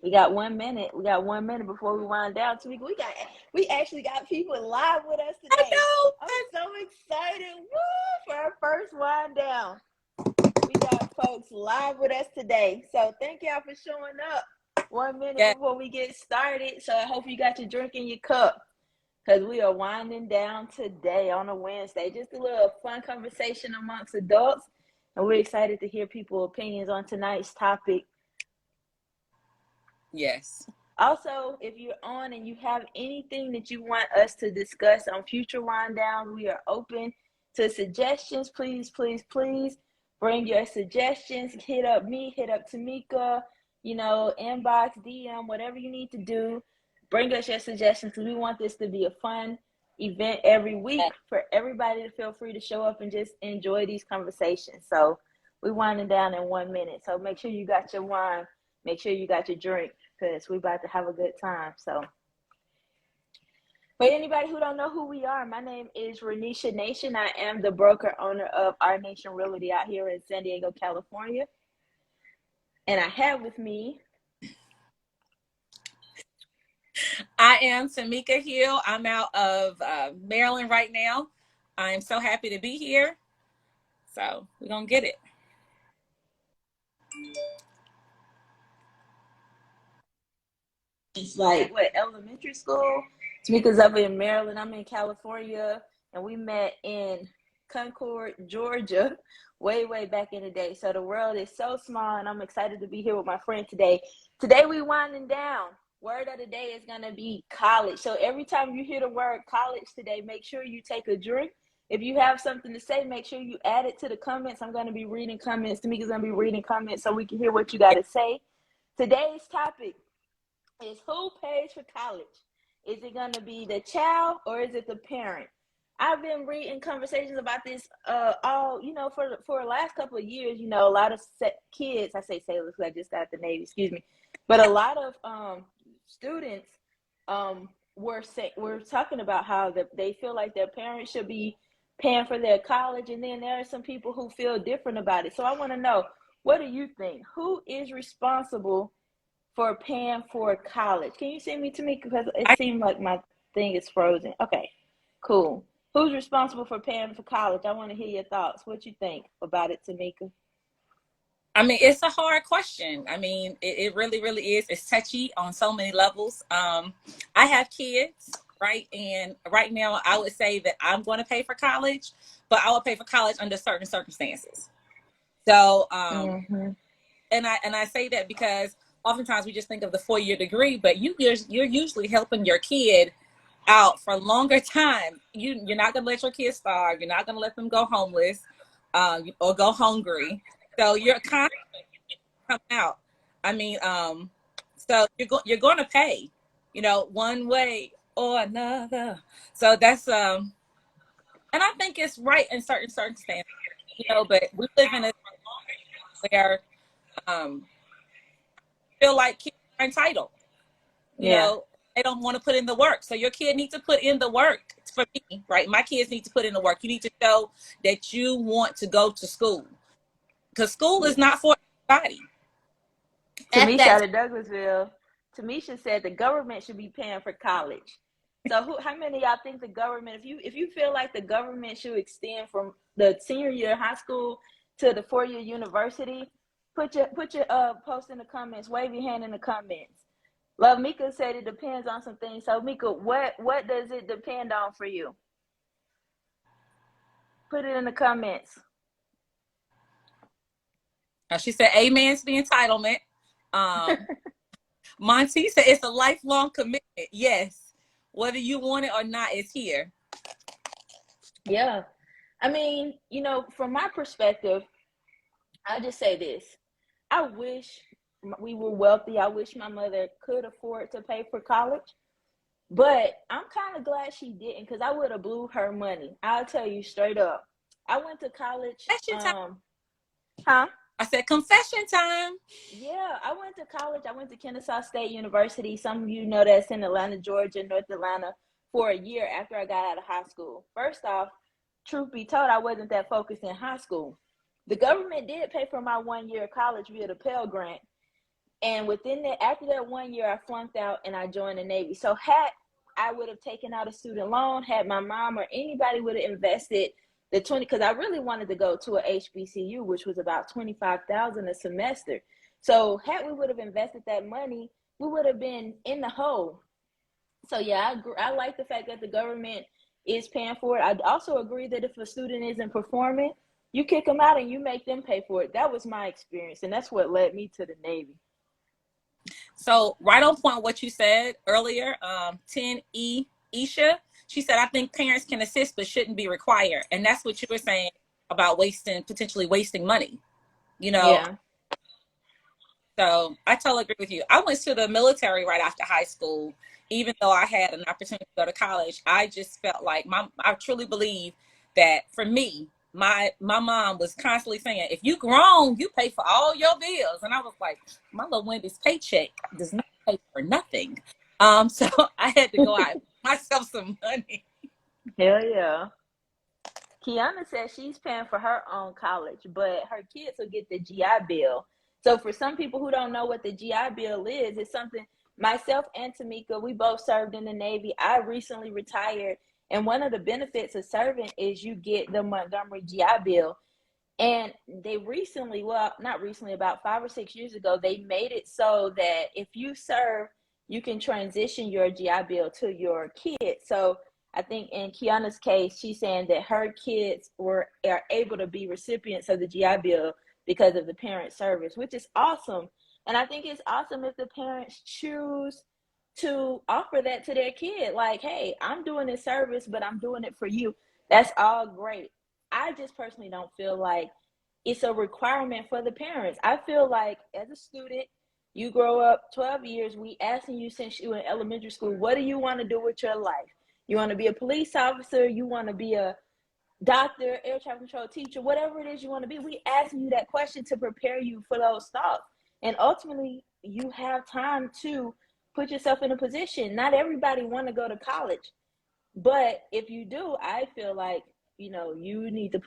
We got 1 minute. We got 1 minute before we wind down. Tameka, we actually got people live with us I today. know. I'm so excited. Woo! For our first wind down. We got folks live with us today. So thank y'all for showing up 1 minute before we get started. So I hope you got your drink in your cup, because we are winding down today on a Wednesday. Just a little fun conversation amongst adults. And we're excited to hear people's opinions on tonight's topic. Yes. Also, if you're on and you have anything that you want us to discuss on future wind downs, we are open to suggestions. Please, please, please bring your suggestions. Hit up me, hit up Tameka, inbox, DM, whatever you need to do. Bring us your suggestions, because we want this to be a fun event every week for everybody to feel free to show up and just enjoy these conversations. So we're winding down in 1 minute. So make sure you got your wine. Make sure you got your drink, because we're about to have a good time. So, for anybody who don't know who we are, my name is Ronesha Nation. I am the broker owner of Our Nation Realty out here in San Diego, California. And I have with me... I am Tameka Hill. I'm out of Maryland right now. I'm so happy to be here. So we're going to get it. It's like, elementary school? Tameka's up in Maryland. I'm in California. And we met in Concord, Georgia, way back in the day. So the world is so small, and I'm excited to be here with my friend today. Today we winding down. Word of the day is going to be college. So every time you hear the word college today, make sure you take a drink. If you have something to say, make sure you add it to the comments. I'm going to be reading comments. Tameka's going to be reading comments so we can hear what you got to say. Today's topic is, who pays for college? Is it going to be the child or is it the parent? I've been reading conversations about this all, for the last couple of years. A lot of kids, I say sailors because I just got out the Navy, excuse me. But a lot of students were talking about how they feel like their parents should be paying for their college. And then there are some people who feel different about it. So I want to know, what do you think? Who is responsible for paying for college? Can you see me, Tameka? Because it seemed like my thing is frozen. Okay, cool. Who's responsible for paying for college? I want to hear your thoughts. What you think about it, Tameka? I mean, it's a hard question. I mean, it really, really is. It's touchy on so many levels. I have kids, right? And right now I would say that I'm going to pay for college, but I will pay for college under certain circumstances. So, and I say that because oftentimes we just think of the 4-year degree, but you're usually helping your kid out for a longer time. You're not going to let your kids starve. You're not going to let them go homeless or go hungry. So you're constantly coming out. I mean, so you're going to pay, one way or another. So that's and I think it's right in certain circumstances, but we live in a where feel like kids are entitled. They don't want to put in the work. So your kid needs to put in the work. For me, right? My kids need to put in the work. You need to show that you want to go to school, because school is not for everybody. Tamisha out of Douglasville, Tamisha said the government should be paying for college. So how many of y'all think the government, if you feel like the government should extend from the senior year of high school to the 4-year university, put your post in the comments, wave your hand in the comments. Love Mika said it depends on some things. So Mika, what does it depend on for you? Put it in the comments. She said, amen to the entitlement. Monty said it's a lifelong commitment. Yes. Whether you want it or not, it's here. Yeah. I mean, from my perspective, I'll just say this. I wish we were wealthy. I wish my mother could afford to pay for college. But I'm kind of glad she didn't, because I would have blew her money. I'll tell you straight up. I went to college. I said confession time. Yeah, I went to college. I went to Kennesaw State University. Some of you know that's in Atlanta, Georgia, North Atlanta, for a year after I got out of high school. First off, truth be told, I wasn't that focused in high school. The government did pay for my 1 year of college via the Pell Grant. And within that, after that 1 year, I flunked out and I joined the Navy. So had I would have taken out a student loan, had my mom or anybody would have invested the 20, because I really wanted to go to a HBCU, which was about 25,000 a semester. So had we would have invested that money, we would have been in the hole. So yeah, I like the fact that the government is paying for it. I also agree that if a student isn't performing, you kick them out and you make them pay for it. That was my experience, and that's what led me to the Navy. So right on point what you said earlier, 10E Isha, she said, I think parents can assist but shouldn't be required. And that's what you were saying about potentially wasting money, you know? Yeah. So I totally agree with you. I went to the military right after high school. Even though I had an opportunity to go to college, I just felt like I truly believe that for me, my mom was constantly saying, if you grown, you pay for all your bills. And I was like, my little Wendy's paycheck does not pay for nothing. So I had to go out and buy myself some money. Hell yeah. Kiana says she's paying for her own college, but her kids will get the GI Bill. So for some people who don't know what the GI Bill is, it's something, myself and Tameka, we both served in the Navy. I recently retired, and one of the benefits of serving is you get the Montgomery GI Bill. And they recently, well, not recently, about 5 or 6 years ago, they made it so that if you serve, you can transition your GI Bill to your kids. So I think in Kiana's case, she's saying that her kids are able to be recipients of the GI Bill because of the parent service, which is awesome. And I think it's awesome if the parents choose to offer that to their kid. Like, hey, I'm doing this service, but I'm doing it for you. That's all great. I just personally don't feel like it's a requirement for the parents. I feel like as a student, you grow up 12 years, we asking you since you were in elementary school, what do you want to do with your life? You want to be a police officer? You want to be a doctor, air traffic control teacher, whatever it is you want to be. We asking you that question to prepare you for those thoughts. And ultimately, you have time to put yourself in a position. Not everybody want to go to college. But if you do, I feel like, you need to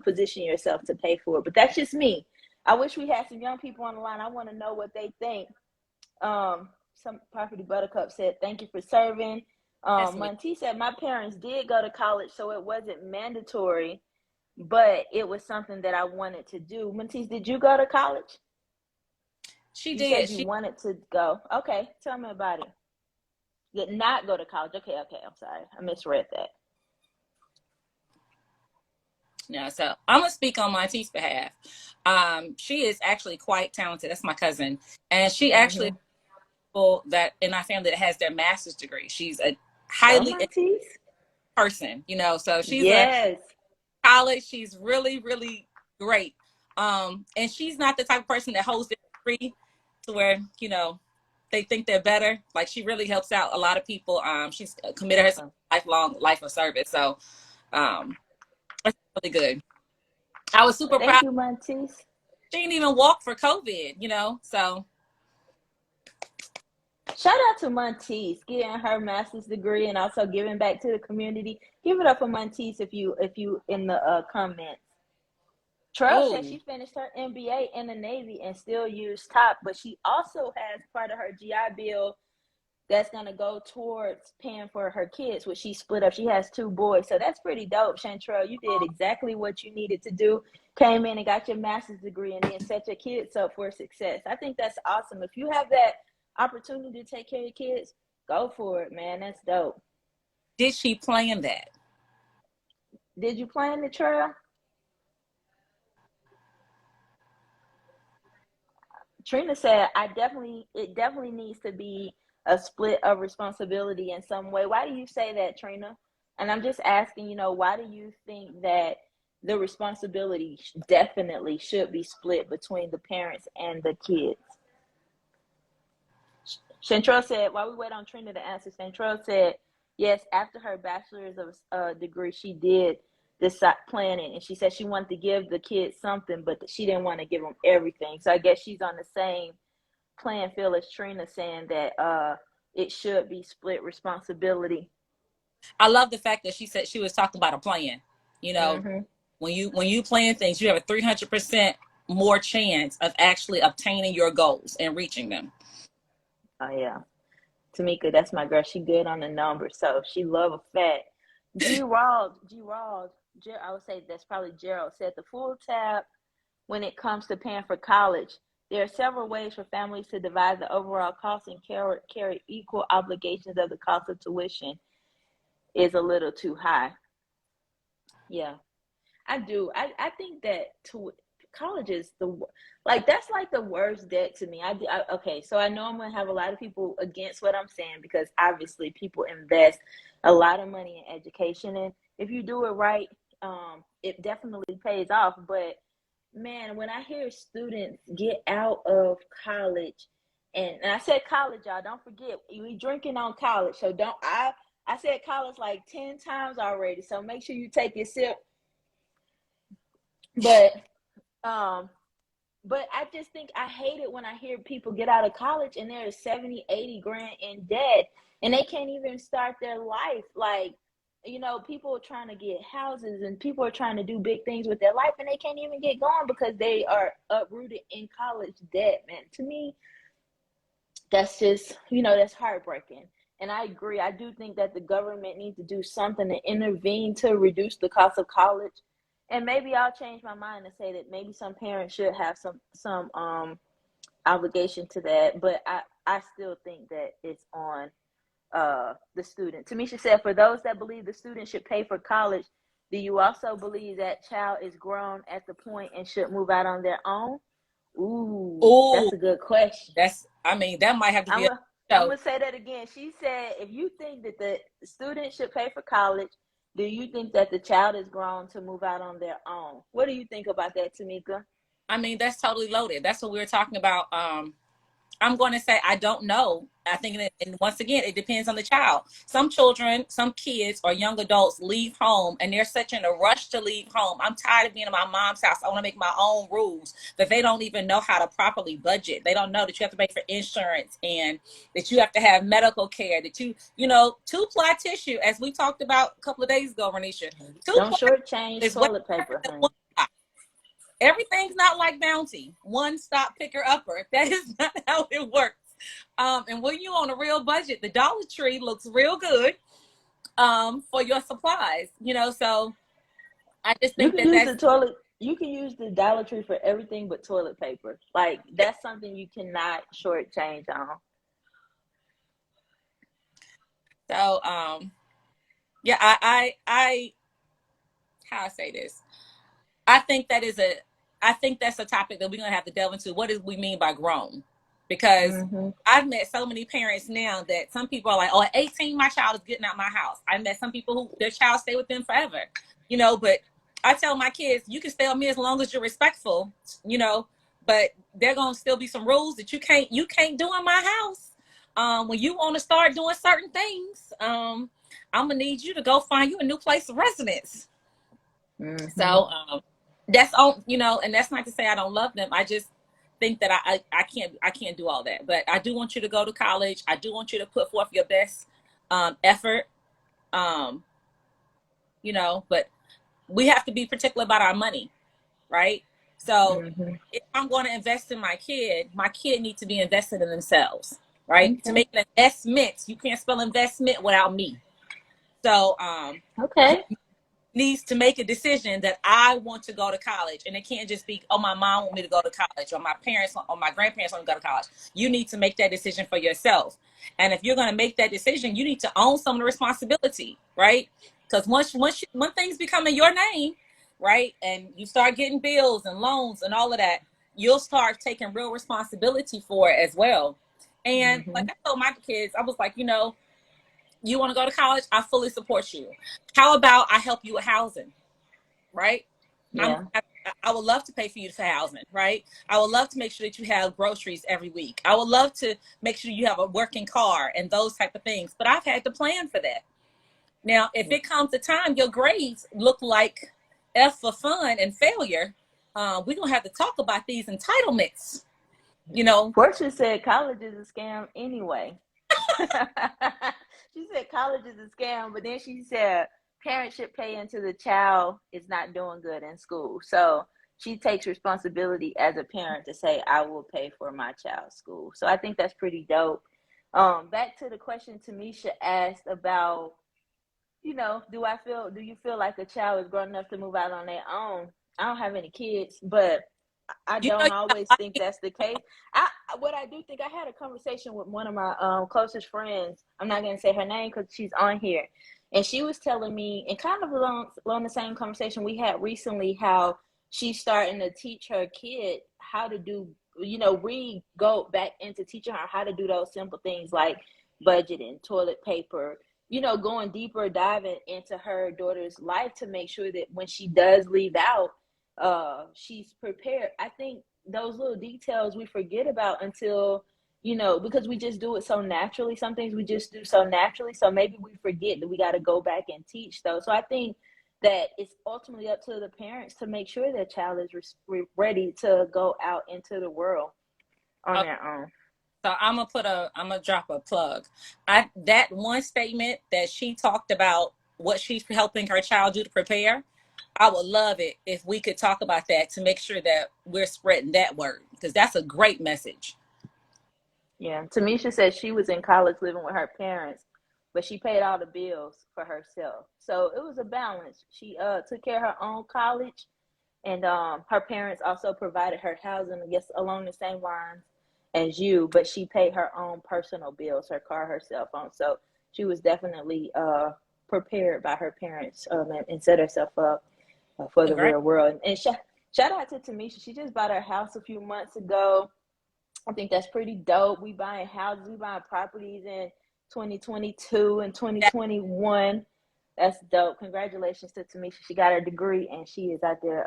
position yourself to pay for it. But that's just me. I wish we had some young people on the line. I want to know what they think. Some Property Buttercup said, thank you for serving. Monty said, my parents did go to college, so it wasn't mandatory, but it was something that I wanted to do. Monty, did you go to college? She did. You said you wanted to go. Okay, tell me about it. Did not go to college. Okay, I'm sorry. I misread that. Yeah, so I'm gonna speak on Monty's behalf. She is actually quite talented. That's my cousin, and she actually people that in our family that has their master's degree. She's a highly person, so she's a college. She's really, really great. And she's not the type of person that holds the degree to where, they think they're better. Like, she really helps out a lot of people. She's committed herself to lifelong life of service. So, that's really good. I was super proud. Thank you, Monty. She didn't even walk for COVID, so. Shout out to Monteese getting her master's degree and also giving back to the community. Give it up for Monteese if you in the comments. Trell said she finished her MBA in the Navy and still used TOP, but she also has part of her GI Bill that's going to go towards paying for her kids, which she split up. She has 2 boys, so that's pretty dope, Chantrell. You did exactly what you needed to do. Came in and got your master's degree and then set your kids up for success. I think that's awesome. If you have that opportunity to take care of your kids, go for it, man. That's dope. Did she plan that? Did you plan the trail? Trina said, it definitely needs to be a split of responsibility in some way. Why do you say that, Trina? And I'm just asking, why do you think that the responsibility definitely should be split between the parents and the kids? Chantrell said, while we wait on Trina to answer, Chantrell said, yes, after her bachelor's of degree, she did decide planning, and she said she wanted to give the kids something, but she didn't want to give them everything. So I guess she's on the same playing field as Trina, saying that it should be split responsibility. I love the fact that she said she was talking about a plan. When you plan things, you have a 300% more chance of actually obtaining your goals and reaching them. Oh yeah. Tameka, that's my girl. She good on the numbers, so she love a fact. I would say that's probably Gerald said the full tab when it comes to paying for college. There are several ways for families to divide the overall cost and carry equal obligations of the cost of tuition is a little too high. Yeah, I do. I think that college is that's like the worst debt to me. Okay, so I know I'm gonna have a lot of people against what I'm saying because obviously people invest a lot of money in education, and if you do it right, it definitely pays off. But man, when I hear students get out of college, and I said college, y'all, don't forget we drinking on college, so don't I said college like 10 times already, so make sure you take your sip. But but I just think I hate it when I hear people get out of college and they're 70, 80 grand in debt and they can't even start their life. Like, you know, people are trying to get houses and people are trying to do big things with their life and they can't even get going because they are uprooted in college debt, man. To me, that's just, that's heartbreaking. And I agree. I do think that the government needs to do something to intervene to reduce the cost of college. And maybe I'll change my mind and say that maybe some parents should have some obligation to that. But I still think that it's on the student. Tamisha said, for those that believe the student should pay for college, do you also believe that child is grown at the point and should move out on their own? Ooh, that's a good question. That might have to be I'm going to say that again. She said, if you think that the student should pay for college, do you think that the child is grown to move out on their own? What do you think about that, Tameka? I mean, that's totally loaded. That's what we were talking about. I'm going to say I don't know. I think, and once again, it depends on the child. Some children, some kids or young adults leave home and they're such in a rush to leave home. I'm tired of being in my mom's house. I want to make my own rules, that they don't even know how to properly budget. They don't know that you have to pay for insurance and that you have to have medical care, that two-ply tissue, as we talked about a couple of days ago, Ronesha. Don't shortchange toilet paper, honey. Everything's not like Bounty, one stop picker upper. That is not how it works. And when you're on a real budget, the Dollar Tree looks real good for your supplies, so I just think you can use the Dollar Tree for everything but toilet paper. Like, that's something you cannot shortchange on. So yeah, I how I say this, I think that's a topic that we're going to have to delve into. What do we mean by grown? Because I've met so many parents now that some people are like, oh, at 18, my child is getting out my house. I met some people who their child stay with them forever, but I tell my kids, you can stay with me as long as you're respectful, but there going to still be some rules that you can't do in my house. When you want to start doing certain things, I'm going to need you to go find you a new place of residence. So, that's all, and that's not to say I don't love them. I just think that I can't do all that. But I do want you to go to college. I do want you to put forth your best effort. But we have to be particular about our money, right? So if I'm going to invest in my kid needs to be invested in themselves, right? Okay. To make an investment, you can't spell investment without me. So okay. Needs to make a decision that I want to go to college, and it can't just be, oh, my mom want me to go to college, or my parents or my grandparents want me to go to college. You need to make that decision for yourself, and if you're going to make that decision, you need to own some of the responsibility, right? Because when things become in your name, right, and you start getting bills and loans and all of that, you'll start taking real responsibility for it as well. And like I told my kids, I was like, you want to go to college? I fully support you. How about I help you with housing, right? Yeah. I would love to pay for you for housing, right? I would love to make sure that you have groceries every week. I would love to make sure you have a working car and those type of things. But I've had to plan for that. Now, if it comes to time, your grades look like F for fun and failure, we're going to have to talk about these entitlements, Portia said college is a scam anyway. She said college is a scam, but then she said parents should pay into the child is not doing good in school. So she takes responsibility as a parent to say, I will pay for my child's school. So I think that's pretty dope. Back to the question Tamisha asked about, you know, do you feel like a child is grown enough to move out on their own? I don't have any kids, but I You know, don't always think that's the case. What I do think, I had a conversation with one of my closest friends. I'm not going to say her name because she's on here. And she was telling me, and kind of along the same conversation we had recently, how she's starting to teach her kid how to do, you know, we go back into teaching her how to do those simple things like budgeting, toilet paper, you know, going deeper, diving into her daughter's life to make sure that when she does leave out, she's prepared. I think those little details we forget about until, you know, because we just do it so naturally. Some things we just do so naturally. So maybe we forget that we got to go back and teach those. So I think that it's ultimately up to the parents to make sure their child is ready to go out into the world on uh, their own. so I'm gonna drop a plug. That one statement that she talked about what she's helping her child do to prepare. I would love it if we could talk about that to make sure that we're spreading that word, because that's a great message. Yeah, Tamisha said she was in college living with her parents, but she paid all the bills for herself. So it was a balance. She took care of her own college, and her parents also provided her housing, I guess along the same lines as you, but she paid her own personal bills, her car, her cell phone. So she was definitely prepared by her parents, and set herself up for the Great. real world. And shout out to Tamisha. She just bought her house a few months ago. I think that's pretty dope. We buying houses, we buying properties in 2022 and 2021. That's dope. Congratulations to Tamisha. She got her degree and she is out there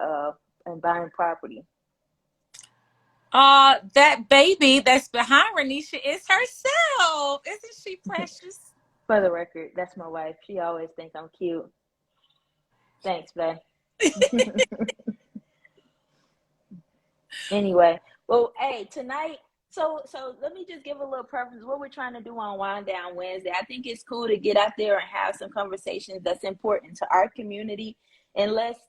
and buying property. That baby that's behind Ronesha is herself. Isn't she precious? For the record, that's my wife. She always thinks I'm cute. Thanks, babe. Anyway, well, hey, tonight, so let me just give a little preference. What we're trying to do on WineDown Wednesday, I think it's cool to get out there and have some conversations that's important to our community, and let's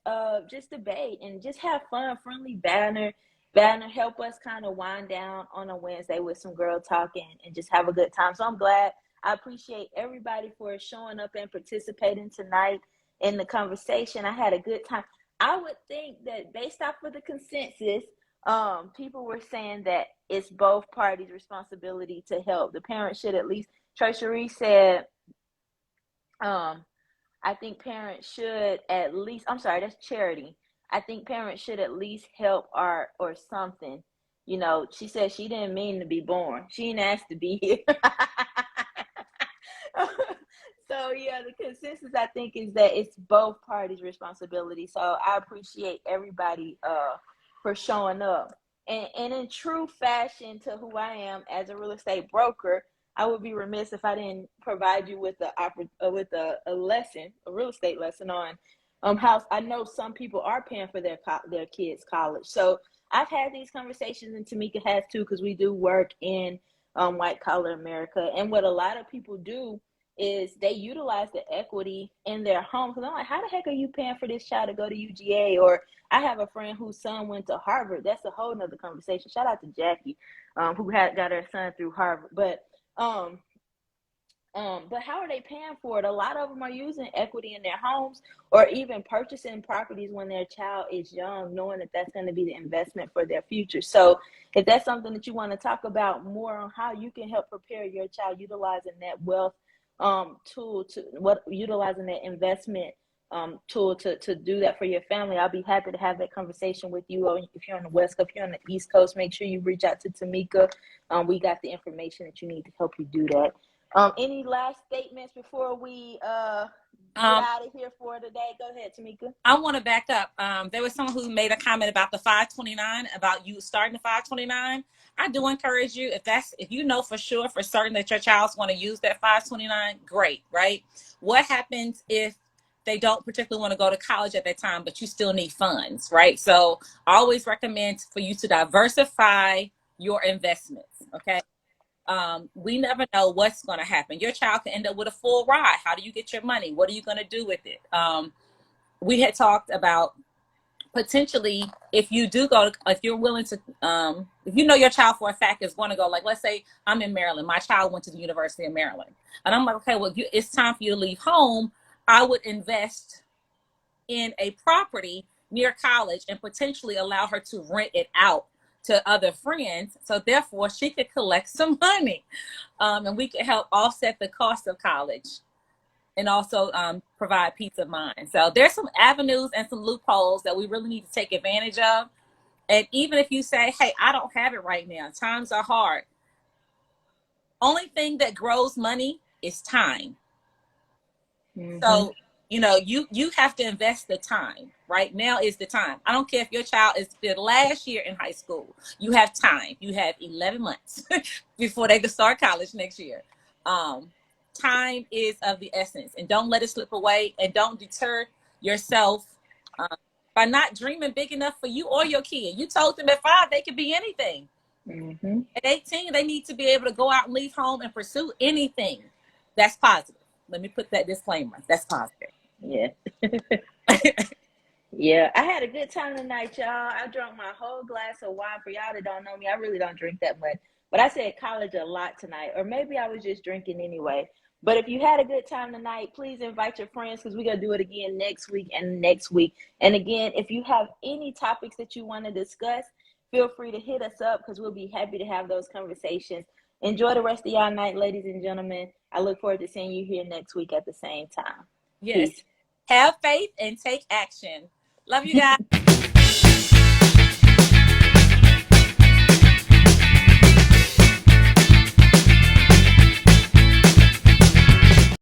just debate and just have fun, friendly banner, help us kind of wind down on a Wednesday with some girl talking and just have a good time. So I'm glad. I appreciate everybody for showing up and participating tonight in the conversation. I had a good time. I would think that based off of the consensus, people were saying that it's both parties' responsibility to help. The parents should at least. Treasury said, I think parents should at least. I'm sorry, that's Charity. I think parents should at least help or something. You know, she said she didn't mean to be born. She didn't ask to be here. So yeah, the consensus I think is that it's both parties' responsibility. So I appreciate everybody for showing up. And in true fashion to who I am as a real estate broker, I would be remiss if I didn't provide you with a lesson, a real estate lesson on how I know some people are paying for their kids' college. So I've had these conversations, and Tameka has too, because we do work in white collar America. And what a lot of people do is they utilize the equity in their home. Because I'm like, how the heck are you paying for this child to go to UGA? Or I have a friend whose son went to Harvard. That's a whole nother conversation. Shout out to Jackie, who got her son through Harvard. But how are they paying for it? A lot of them are using equity in their homes or even purchasing properties when their child is young, knowing that that's going to be the investment for their future. So if that's something that you want to talk about more on how you can help prepare your child utilizing that wealth tool utilizing that investment tool to do that for your family, I'll be happy to have that conversation with you. Or if you're on the West Coast, if you're on the East Coast, make sure you reach out to Tameka. We got the information that you need to help you do that. Any last statements before we get out of here for today? Go ahead, Tameka. I want to back up. There was someone who made a comment about the 529, about you starting the 529. I do encourage you, if you know for sure, for certain that your child's want to use that 529, great, right? What happens if they don't particularly want to go to college at that time, but you still need funds, right? So I always recommend for you to diversify your investments, okay? We never know what's going to happen. Your child can end up with a full ride. How do you get your money? What are you going to do with it? We had talked about potentially, if you do go to, if you're willing to, if you know your child for a fact is going to go, like, let's say I'm in Maryland, my child went to the University of Maryland, and I'm like, okay, well, it's time for you to leave home. I would invest in a property near college and potentially allow her to rent it out to other friends. So therefore she could collect some money, and we could help offset the cost of college and also provide peace of mind. So there's some avenues and some loopholes that we really need to take advantage of. And even if you say, hey, I don't have it right now, times are hard. Only thing that grows money is time. Mm-hmm. So, you know, you have to invest the time. Right now is the time. I don't care if your child is the last year in high school. You have time. You have 11 months before they can start college next year. Time is of the essence, and don't let it slip away, and don't deter yourself by not dreaming big enough for you or your kid. You told them at 5 they could be anything. Mm-hmm. At 18 they need to be able to go out and leave home and pursue anything that's positive. Let me put that disclaimer. That's positive. Yeah. Yeah, I had a good time tonight, y'all. I drank my whole glass of wine. For y'all that don't know me, I really don't drink that much, but I said college a lot tonight, or maybe I was just drinking anyway. But if you had a good time tonight, please invite your friends, because we're going to do it again next week and next week. And again, if you have any topics that you want to discuss, feel free to hit us up, because we'll be happy to have those conversations. Enjoy the rest of y'all night, ladies and gentlemen. I look forward to seeing you here next week at the same time. Yes. Peace. Have faith and take action. Love you guys.